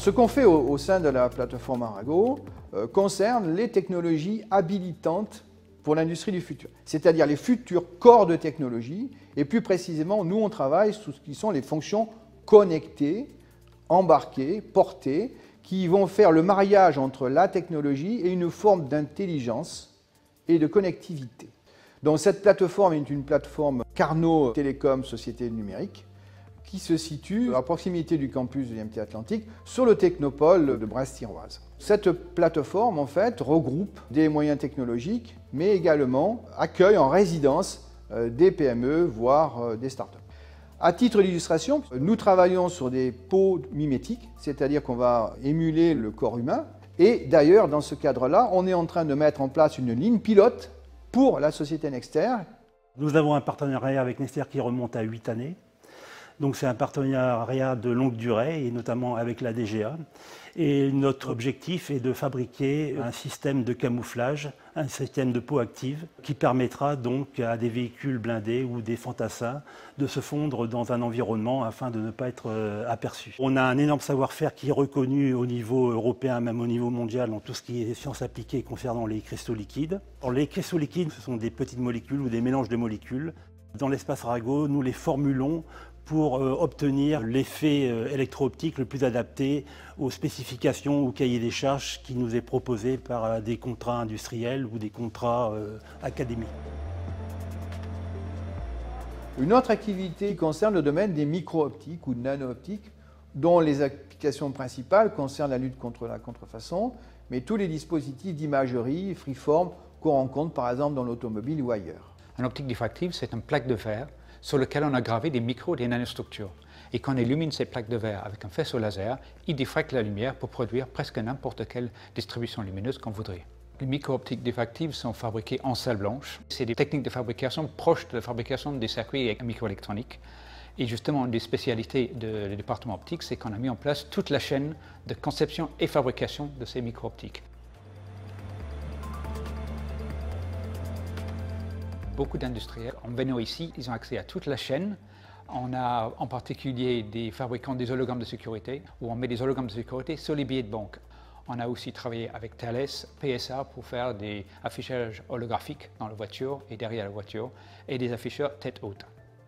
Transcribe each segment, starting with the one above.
ce qu'on fait au sein de la plateforme Arago concerne les technologies habilitantes pour l'industrie du futur, c'est-à-dire les futurs corps de technologie, et plus précisément, nous on travaille sur ce qui sont les fonctions connectées, embarquées, portées, qui vont faire le mariage entre la technologie et une forme d'intelligence et de connectivité. Donc cette plateforme est une plateforme Carnot Télécom Société Numérique, qui se situe à proximité du campus de l'IMT Atlantique, sur le technopôle de Brest-Tiroise. Cette plateforme, en fait, regroupe des moyens technologiques, mais également accueille en résidence des PME, voire des startups. À titre d'illustration, nous travaillons sur des pots mimétiques, c'est-à-dire qu'on va émuler le corps humain. Et d'ailleurs, dans ce cadre-là, on est en train de mettre en place une ligne pilote pour la société Nexter. Nous avons un partenariat avec Nexter qui remonte à 8 années. Donc c'est un partenariat de longue durée, et notamment avec la DGA. Et notre objectif est de fabriquer un système de camouflage, un système de peau active, qui permettra donc à des véhicules blindés ou des fantassins de se fondre dans un environnement afin de ne pas être aperçus. On a un énorme savoir-faire qui est reconnu au niveau européen, même au niveau mondial, dans tout ce qui est sciences appliquées concernant les cristaux liquides. Alors, les cristaux liquides, ce sont des petites molécules ou des mélanges de molécules. Dans l'espace Arago, nous les formulons pour obtenir l'effet électro-optique le plus adapté aux spécifications ou cahiers des charges qui nous est proposé par des contrats industriels ou des contrats académiques. Une autre activité concerne le domaine des micro-optiques ou nano-optiques, dont les applications principales concernent la lutte contre la contrefaçon, mais tous les dispositifs d'imagerie freeform qu'on rencontre par exemple dans l'automobile ou ailleurs. Une optique diffractive, c'est une plaque de verre sur laquelle on a gravé des micros et des nanostructures. Et quand on illumine ces plaques de verre avec un faisceau laser, il diffracte la lumière pour produire presque n'importe quelle distribution lumineuse qu'on voudrait. Les micro-optiques diffractives sont fabriquées en salle blanche. C'est des techniques de fabrication proches de la fabrication des circuits microélectroniques. Et justement, une des spécialités du département optique, c'est qu'on a mis en place toute la chaîne de conception et fabrication de ces micro-optiques. Beaucoup d'industriels, en venant ici, ils ont accès à toute la chaîne. On a en particulier des fabricants des hologrammes de sécurité, où on met des hologrammes de sécurité sur les billets de banque. On a aussi travaillé avec Thales, PSA, pour faire des affichages holographiques dans la voiture et derrière la voiture, et des afficheurs tête haute.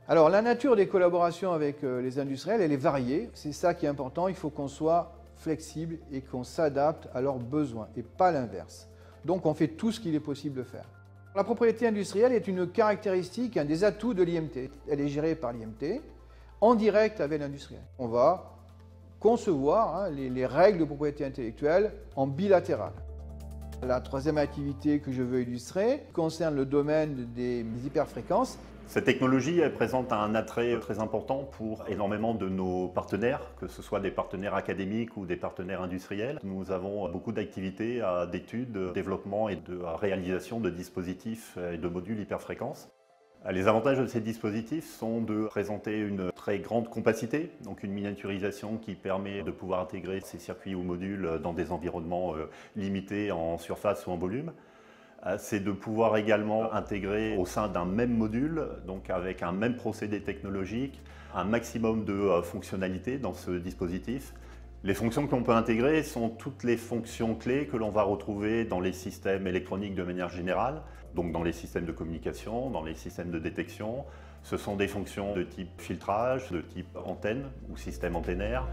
Alors la nature des collaborations avec les industriels, elle est variée. C'est ça qui est important, il faut qu'on soit flexible et qu'on s'adapte à leurs besoins, et pas l'inverse. Donc on fait tout ce qu'il est possible de faire. La propriété industrielle est une caractéristique, un des atouts de l'IMT. Elle est gérée par l'IMT en direct avec l'industriel. On va concevoir les règles de propriété intellectuelle en bilatéral. La troisième activité que je veux illustrer concerne le domaine des hyperfréquences. Cette technologie elle présente un attrait très important pour énormément de nos partenaires, que ce soit des partenaires académiques ou des partenaires industriels. Nous avons beaucoup d'activités d'études, de développement et de réalisation de dispositifs et de modules hyperfréquences. Les avantages de ces dispositifs sont de présenter une très grande compacité, donc une miniaturisation qui permet de pouvoir intégrer ces circuits ou modules dans des environnements limités en surface ou en volume. C'est de pouvoir également intégrer au sein d'un même module, donc avec un même procédé technologique, un maximum de fonctionnalités dans ce dispositif. Les fonctions que l'on peut intégrer sont toutes les fonctions clés que l'on va retrouver dans les systèmes électroniques de manière générale, donc dans les systèmes de communication, dans les systèmes de détection. Ce sont des fonctions de type filtrage, de type antenne ou système antennaire.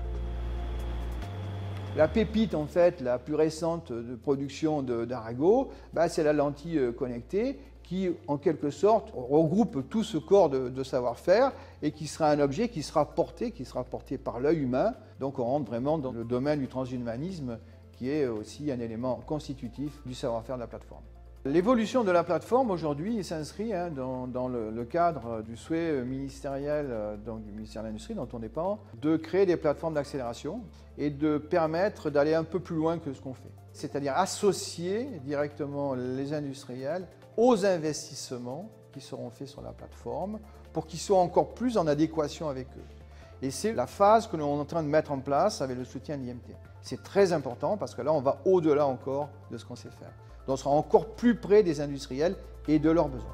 La pépite, en fait, la plus récente de production d'Arago, c'est la lentille connectée qui, en quelque sorte, regroupe tout ce corps de savoir-faire et qui sera un objet qui sera porté par l'œil humain. Donc on rentre vraiment dans le domaine du transhumanisme qui est aussi un élément constitutif du savoir-faire de la plateforme. L'évolution de la plateforme aujourd'hui s'inscrit dans le cadre du souhait ministériel donc du ministère de l'Industrie dont on dépend, de créer des plateformes d'accélération et de permettre d'aller un peu plus loin que ce qu'on fait. C'est-à-dire associer directement les industriels aux investissements qui seront faits sur la plateforme pour qu'ils soient encore plus en adéquation avec eux. Et c'est la phase que l'on est en train de mettre en place avec le soutien de l'IMT. C'est très important parce que là, on va au-delà encore de ce qu'on sait faire. Donc on sera encore plus près des industriels et de leurs besoins.